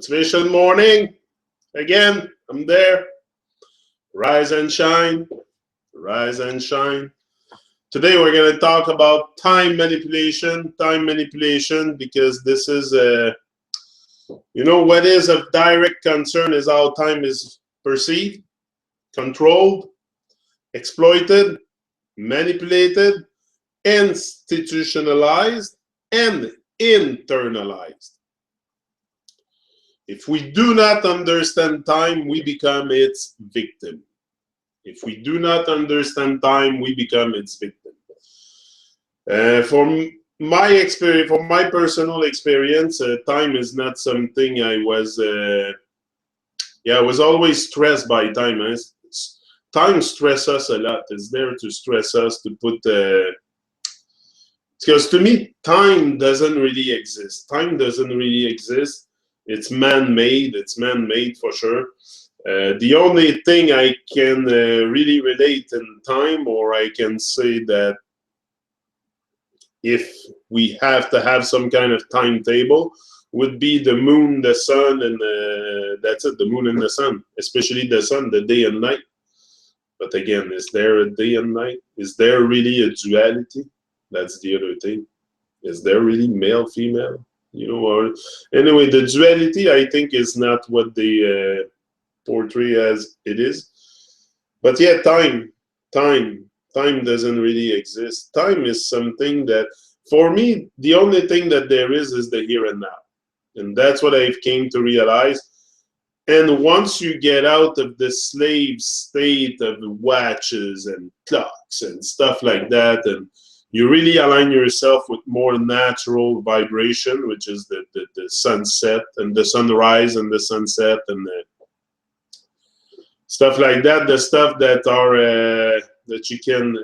Motivation morning. Again, I'm there. Rise and shine. Rise and shine. Today we're going to talk about time manipulation. Time manipulation because this is, what is of direct concern is how time is perceived, controlled, exploited, manipulated, institutionalized, and internalized. If we do not understand time, we become its victim. If we do not understand time, we become its victim. From my experience, from my personal experience, time is not something I was. I was always stressed by time. Time stresses us a lot. It's there to stress us, to put. Because to me, time doesn't really exist. Time doesn't really exist. It's man-made. It's man-made for sure. The only thing I can really relate in time, or I can say that if we have to have some kind of timetable, would be the moon, the sun, and that's it, the moon and the sun, especially the sun, the day and night. But again, is there a day and night? Is there really a duality? That's the other thing. Is there really male, female? Or anyway, the duality, I think, is not what they portray as it is. But yeah, time doesn't really exist. Time is something that, for me, the only thing that there is the here and now. And that's what I've came to realize. And once you get out of the slave state of watches and clocks and stuff like that, and you really align yourself with more natural vibration, which is the sunset and the sunrise and the sunset and the stuff like that, the stuff that are that you can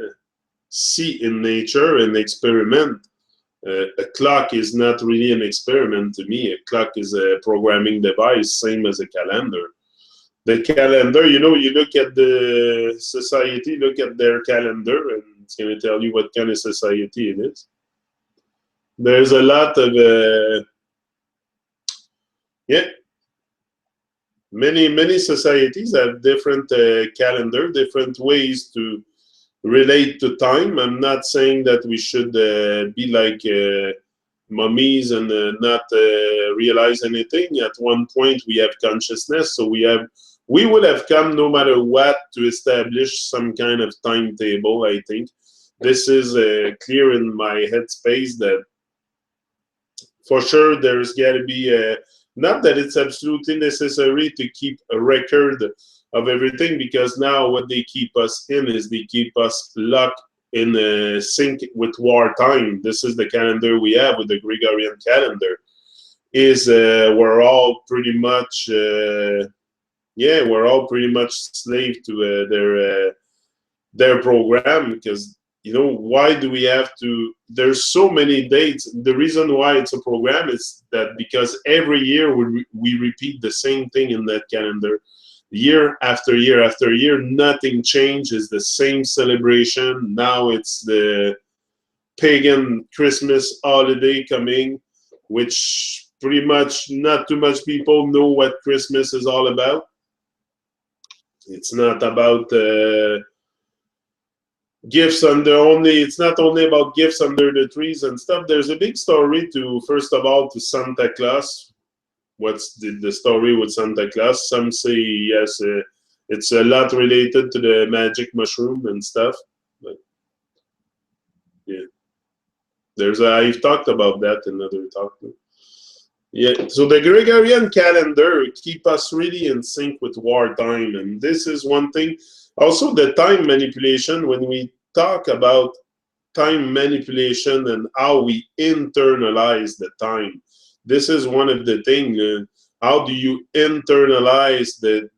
see in nature and experiment. A clock is not really an experiment to me. A clock is a programming device, same as a calendar. The calendar, you look at the society, look at their calendar, and it's going to tell you what kind of society it is. There's a lot of, many societies have different calendar, different ways to relate to time. I'm not saying that we should be like mummies and not realize anything. At one point, we have consciousness, so we would have come no matter what to establish some kind of timetable. I think this is clear in my headspace that for sure there's got to be not that it's absolutely necessary to keep a record of everything, because now what they keep us in is they keep us locked in sync with wartime. This is the calendar we have with the Gregorian calendar. Is we're all pretty much we're all pretty much slave to their program, because why do we have to? There's so many dates. The reason why it's a program is that because every year we repeat the same thing in that calendar. Year after year after year, nothing changes. The same celebration. Now it's the pagan Christmas holiday coming, which pretty much not too much people know what Christmas is all about. It's not about gifts it's not only about gifts under the trees and stuff. There's a big story to, first of all, to Santa Claus. What's the story with Santa Claus? Some say yes, it's a lot related to the magic mushroom and stuff. But yeah, I've talked about that in another talk. Yeah, so the Gregorian calendar keep us really in sync with wartime, and this is one thing. Also, the time manipulation, when we talk about time manipulation and how we internalize the time, this is one of the things. How do you internalize the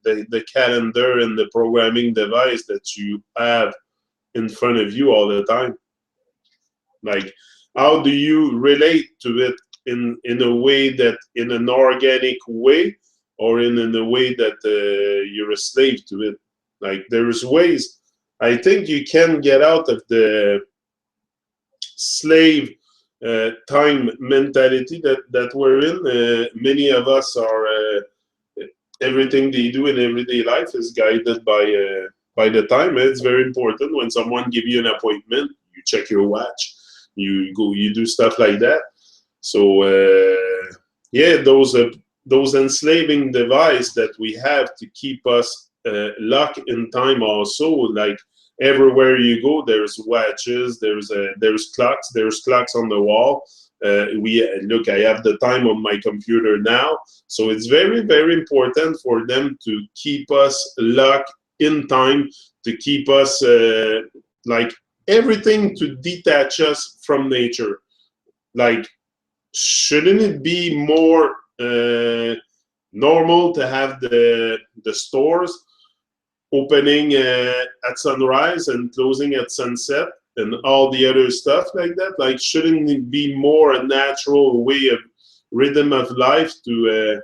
calendar and the programming device that you have in front of you all the time? Like, how do you relate to it in a way that, in an organic way, or in a way that you're a slave to it? Like, there's ways. I think you can get out of the slave time mentality that we're in. Many of us are everything they do in everyday life is guided by the time. It's very important when someone give you an appointment, you check your watch, you go, you do stuff like that. So yeah, those enslaving device that we have to keep us locked in time also, like everywhere you go, there's watches, there's clocks on the wall. We look, I have the time on my computer now, so it's very, very important for them to keep us locked in time, to keep us like everything to detach us from nature. Like, shouldn't it be more normal to have the stores opening at sunrise and closing at sunset and all the other stuff like that? Like, shouldn't it be more a natural way of rhythm of life to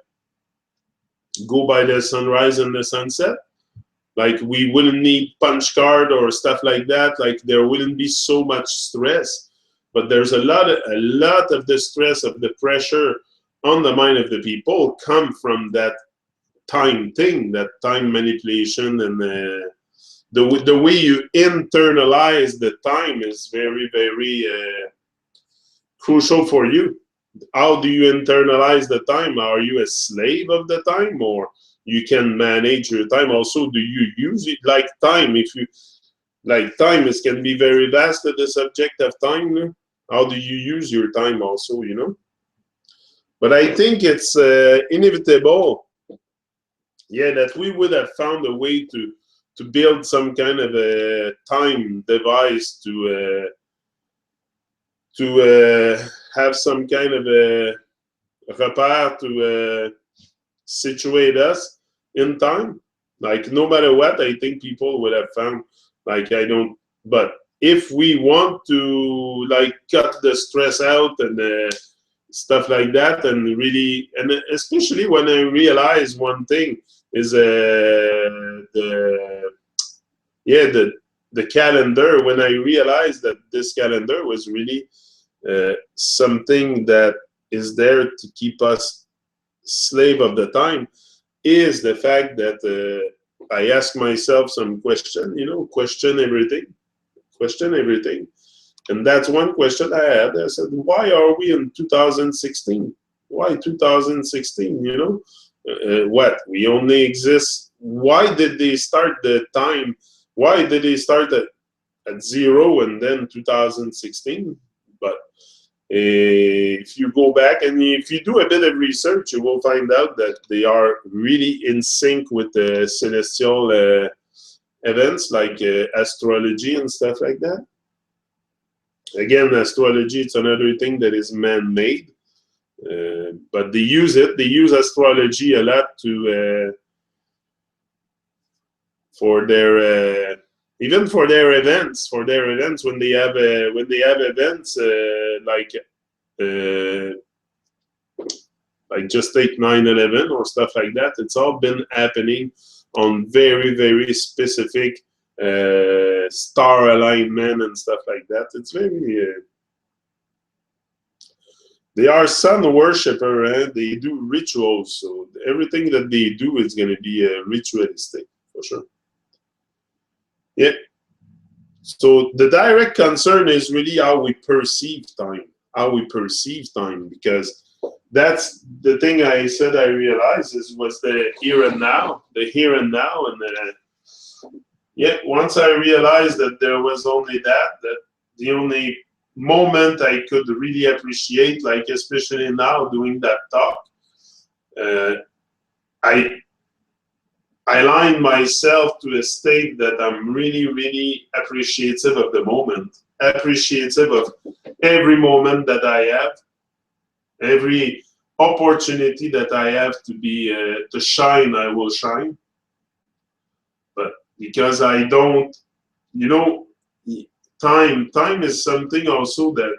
go by the sunrise and the sunset? Like, we wouldn't need punch card or stuff like that. Like, there wouldn't be so much stress. But there's a lot of the stress, of the pressure on the mind of the people come from that time thing, that time manipulation, and the way you internalize the time is very, very crucial for you. How do you internalize the time? Are you a slave of the time, or you can manage your time? Also, do you use it like time? If you like, time is can be very vast, the subject of time. How do you use your time also, you know? But I think it's inevitable, yeah, that we would have found a way to build some kind of a time device to have some kind of a repère to situate us in time. Like, no matter what, I think people would have found, like, I don't, but if we want to, like, cut the stress out and stuff like that, and really, and especially when I realize one thing is the calendar, when I realized that this calendar was really something that is there to keep us slave of the time, is the fact that I ask myself some question, you know, question everything. And that's one question I had. I said, why are we in 2016? Why 2016, you know? What? We only exist. Why did they start the time? Why did they start at 0 and then 2016? But if you go back and if you do a bit of research, you will find out that they are really in sync with the celestial events, like astrology and stuff like that. Again, astrology, it's another thing that is man-made, but they use it. They use astrology a lot to for their even for their events. For their events, when they have events like just take 9/11 or stuff like that. It's all been happening on very, very specific star alignment and stuff like that. It's very they are sun worshipper, and they do rituals, so everything that they do is going to be ritualistic for sure. Yeah, so the direct concern is really how we perceive time, because that's the thing I said I realized was the here and now, and yeah, once I realized that there was only that the only moment I could really appreciate, like especially now doing that talk, I align myself to a state that I'm really, really appreciative of the moment, appreciative of every moment that I have, every opportunity that I have to be to shine, I will shine. But because I don't, you know, time is something also that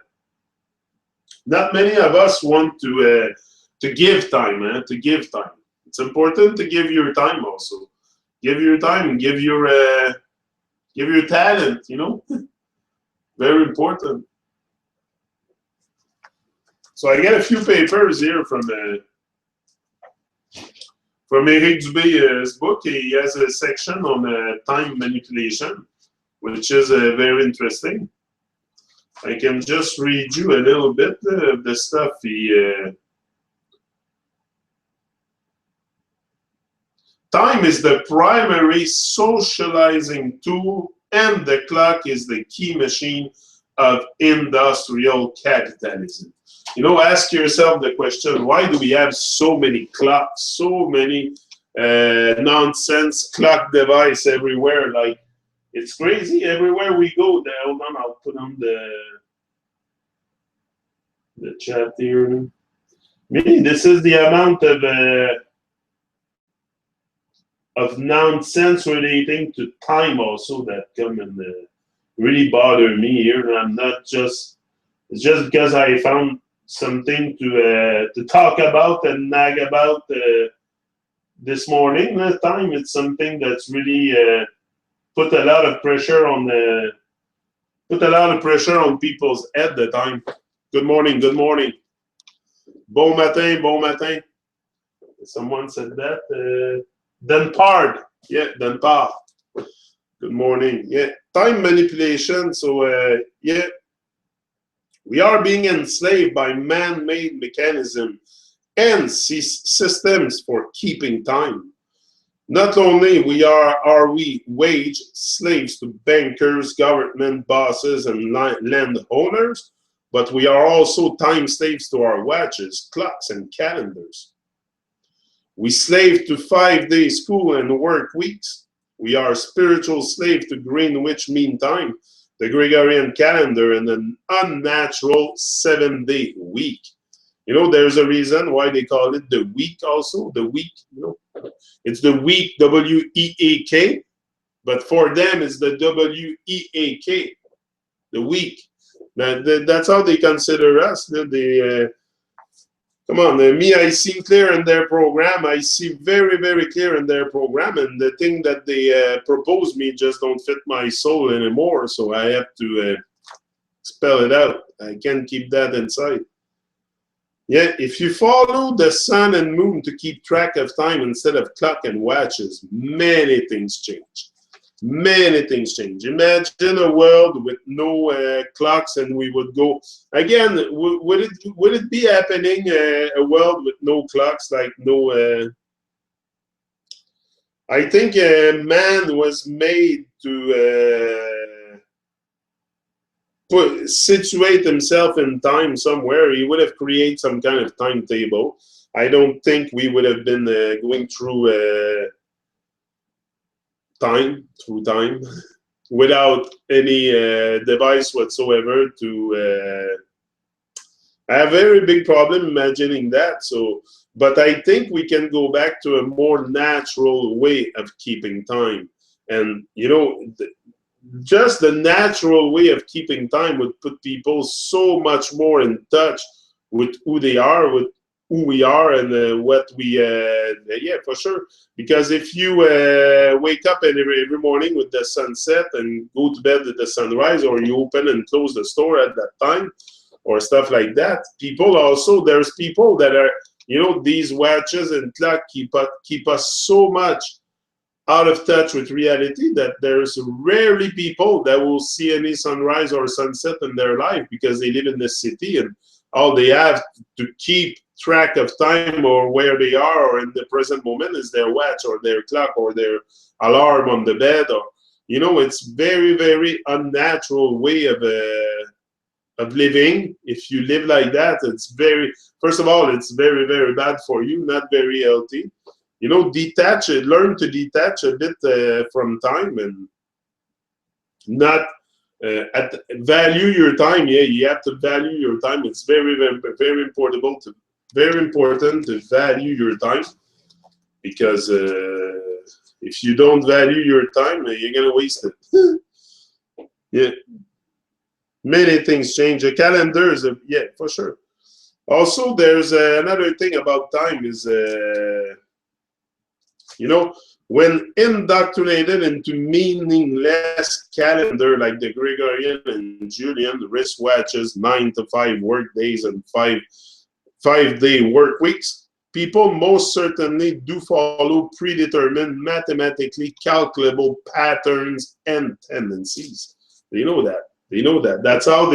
not many of us want to give time, to give time. It's important to give your time also. Give your time, give your talent, you know. Very important. So I got a few papers here from Eric Dubé's book. He has a section on time manipulation, which is very interesting. I can just read you a little bit of the stuff he... Time is the primary socializing tool, and the clock is the key machine of industrial capitalism. You know, ask yourself the question, why do we have so many clocks, so many nonsense clock device everywhere? Like, it's crazy. Everywhere we go, hold on, I'll put on the chat here. Maybe this is the amount of nonsense relating to time also that come and really bother me here. And I'm not just, it's just because I found something to talk about and nag about this morning. Time, it's something that's really put a lot of pressure on people's head. The time. Good morning. Good morning. Bon matin. Bon matin. Someone said that. Denpard. Yeah, Denpard. Good morning. Yeah, time manipulation. So yeah, we are being enslaved by man-made mechanisms and systems for keeping time. Not only are we wage slaves to bankers, government bosses, and landowners, but we are also time slaves to our watches, clocks, and calendars. We slave to 5-day school and work weeks. We are spiritual slaves to Greenwich Mean Time, the Gregorian calendar, and an unnatural 7-day week. You know, there's a reason why they call it the week also, the week, you know. It's the week, W-E-A-K, but for them it's the W-E-A-K, the week. That's how they consider us. Come on, me, I see clear in their program. I see very, very clear in their program, and the thing that they propose me just don't fit my soul anymore, so I have to spell it out. I can't keep that inside. Yeah, if you follow the sun and moon to keep track of time instead of clock and watches, many things change. Many things change. Imagine a world with no clocks, and we would go again. Would it be happening? A world with no clocks, like no. I think man was made to situate himself in time somewhere. He would have created some kind of timetable. I don't think we would have been going through. Time without any device whatsoever to I have a very big problem imagining that. So, but I think we can go back to a more natural way of keeping time. And you know, just the natural way of keeping time would put people so much more in touch with who they are, with who we are, and what we yeah, for sure. Because if you wake up every morning with the sunset and go to bed at the sunrise, or you open and close the store at that time, or stuff like that, people also, there's people that are, you know, these watches and clock keep us so much out of touch with reality that there's rarely people that will see any sunrise or sunset in their life, because they live in the city and all they have to keep track of time or where they are or in the present moment is their watch or their clock or their alarm on the bed. Or, you know, it's very, very unnatural way of living. If you live like that, it's very, first of all, it's very, very bad for you, not very healthy. You know, detach it, learn to detach a bit from time, and not value your time. Yeah, you have to value your time. It's very, very, very important to value your time, because if you don't value your time, you're gonna waste it. Yeah, many things change. The calendars, yeah, for sure. Also, there's another thing about time is, you know, when indoctrinated into meaningless calendar like the Gregorian and Julian wristwatches, 9 to 5 work days and 5 5-day work weeks, people most certainly do follow predetermined, mathematically calculable patterns and tendencies. They know that. They know that. That's how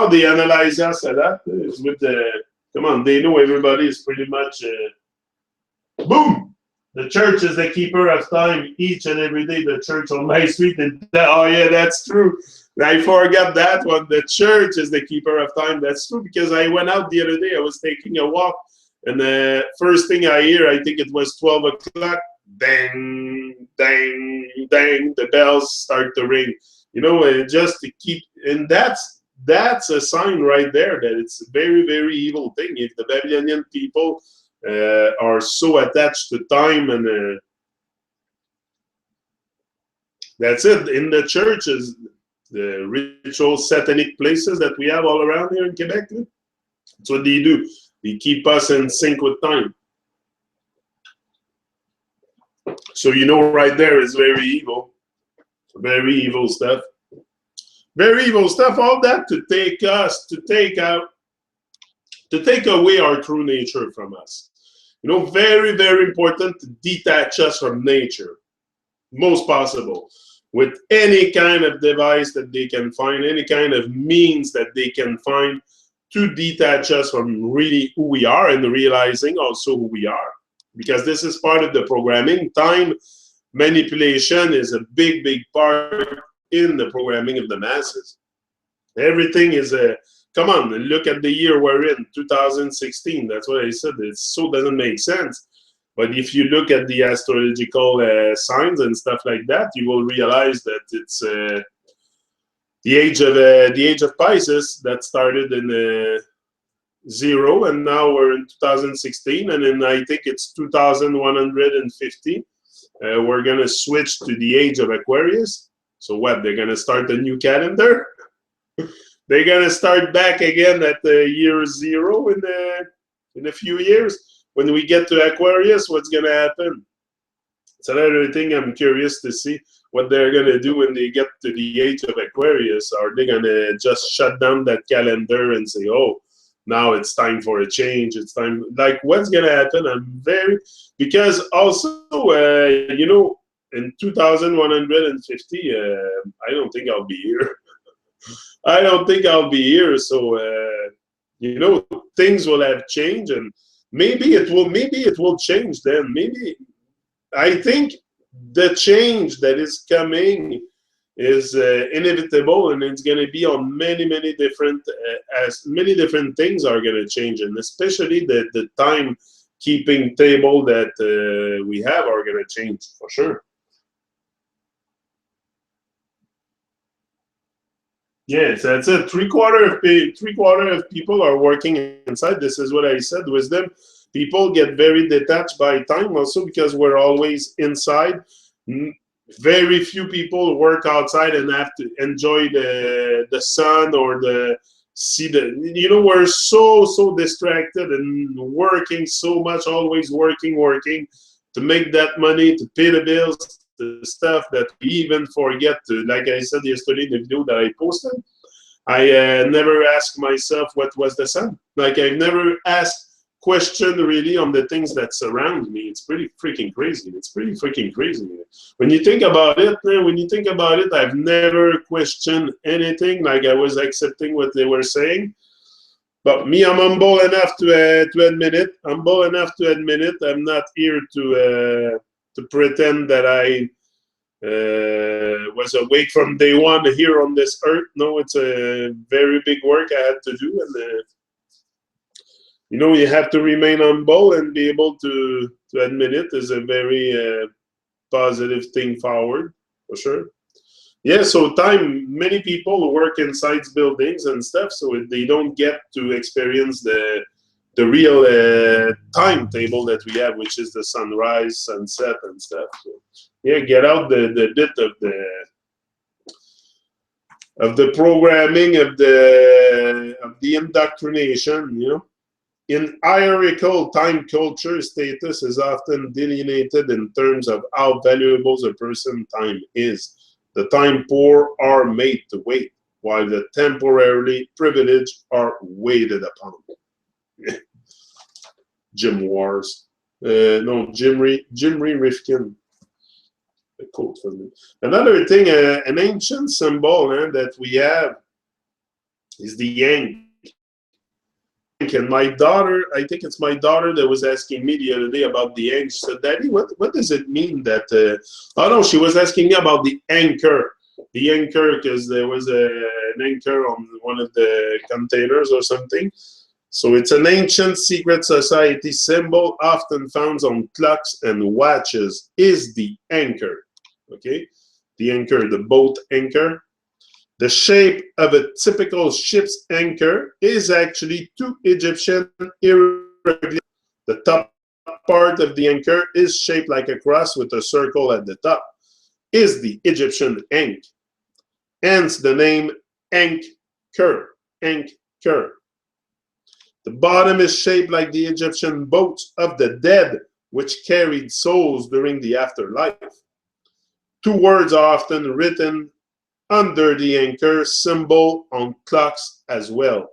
they analyze us at that. Is with the come on. They know everybody is pretty much boom. The church is the keeper of time each and every day. The church on my street. And oh yeah, that's true. I forgot that one. The church is the keeper of time. That's true because I went out the other day. I was taking a walk, and the first thing I hear, I think it was 12 o'clock. Dang, dang, dang. The bells start to ring. You know, just to keep. And that's a sign right there that it's a very, very evil thing. If the Babylonian people are so attached to time, and that's it. In the churches, the ritual satanic places that we have all around here in Quebec, that's what they do. They keep us in sync with time. So you know right there is very evil. Very evil stuff. Very evil stuff. All that to take us, to take away our true nature from us. You know, very, very important to detach us from nature. Most possible. With any kind of device that they can find, any kind of means that they can find to detach us from really who we are and realizing also who we are. Because this is part of the programming. Time manipulation is a big, big part in the programming of the masses. Everything is a, come on, look at the year we're in, 2016. That's what I said. It so doesn't make sense. But if you look at the astrological signs and stuff like that, you will realize that it's the age of Pisces that started in 0, and now we're in 2016, and then I think it's 2150. We're gonna switch to the age of Aquarius. So what? They're gonna start a new calendar. They're gonna start back again at the year 0 in a few years. When we get to Aquarius, what's going to happen? It's another thing I'm curious to see what they're going to do when they get to the age of Aquarius. Are they going to just shut down that calendar and say, oh, now it's time for a change? It's time. Like, what's going to happen? Because also, you know, in 2150, I don't think I'll be here. I don't think I'll be here. So, you know, things will have changed, and maybe it will change then. Maybe I think the change that is coming is inevitable, and it's going to be on many different as many different things are going to change, and especially the timekeeping table that we have are going to change for sure. Yes, that's it. Three-quarter of people are working inside. This is what I said. Wisdom. People get very detached by time also because we're always inside. Very few people work outside and have to enjoy the sun or see the. You know, we're so distracted and working so much, always working to make that money, to pay the bills, the stuff that we even forget to, like I said yesterday in the video that I posted, I never asked myself what was the sun. Like, I've never asked question really on the things that surround me. It's pretty freaking crazy. It's pretty freaking crazy. When you think about it, I've never questioned anything. Like, I was accepting what they were saying. But me, I'm humble enough to admit it. Humble enough to admit it. I'm not here to pretend that I was awake from day one here on this earth. No, it's a very big work I had to do, and you know, you have to remain humble and be able to admit it is a very positive thing forward, for sure. Yeah, so time, many people work inside buildings and stuff, so they don't get to experience the real timetable that we have, which is the sunrise, sunset, and stuff. So, yeah, get out the bit of the programming, of the indoctrination, you know. In hierarchical time culture, status is often delineated in terms of how valuable a person's time is. The time poor are made to wait, while the temporarily privileged are waited upon. Jim Wars. No, Jimmy Rifkin. A quote from me. Another thing, an ancient symbol that we have is the yank. And my daughter, I think it's my daughter that was asking me the other day about the yank. She said, Daddy, what does it mean that... oh, no, she was asking me about the anchor. The anchor, because there was an anchor on one of the containers or something. So it's an ancient secret society symbol often found on clocks and watches is the anchor. Okay? The anchor, the boat anchor. The shape of a typical ship's anchor is actually two Egyptian hieroglyphs. The top part of the anchor is shaped like a cross with a circle at the top. Is the Egyptian ankh. Hence the name anchor. Anchor. The bottom is shaped like the Egyptian boats of the dead, which carried souls during the afterlife. Two words are often written under the anchor symbol on clocks as well.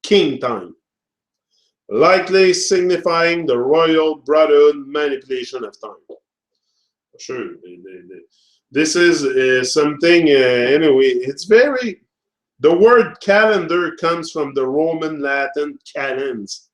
King time. Likely signifying the royal brotherhood manipulation of time. Sure. This is something, anyway, it's very... The word calendar comes from the Roman Latin calens,